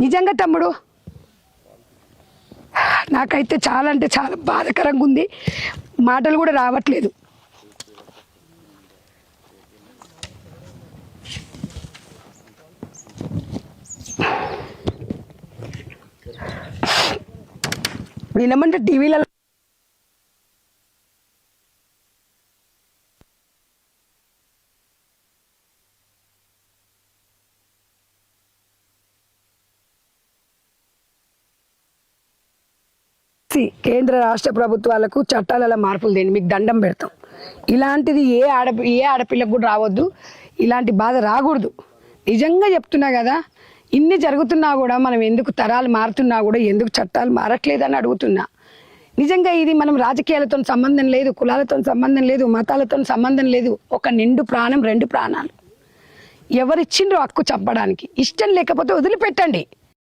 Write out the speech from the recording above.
నిజంగా తమ్ముడు నాకైతే చాలా అంటే చాలా బాధాకరంగా ఉంది, మాటలు కూడా రావట్లేదు. వినమంటే టీవీలలో కేంద్ర రాష్ట్ర ప్రభుత్వాలకు చట్టాలలో మార్పులు తేండి, మీకు దండం పెడతాం. ఇలాంటిది ఏ ఆడపిల్లకు కూడా రావద్దు, ఇలాంటి బాధ రాకూడదు. నిజంగా చెప్తున్నా కదా, ఇన్ని జరుగుతున్నా కూడా మనం ఎందుకు తరాలు మారుతున్నా కూడా ఎందుకు చట్టాలు మారట్లేదని అడుగుతున్నా. నిజంగా ఇది మనం రాజకీయాలతో సంబంధం లేదు, కులాలతో సంబంధం లేదు, మతాలతో సంబంధం లేదు. ఒక నిండు ప్రాణం, 2 ప్రాణాలు. ఎవరిచ్చిండ్రో హక్కు చంపడానికి? ఇష్టం లేకపోతే వదిలిపెట్టండి.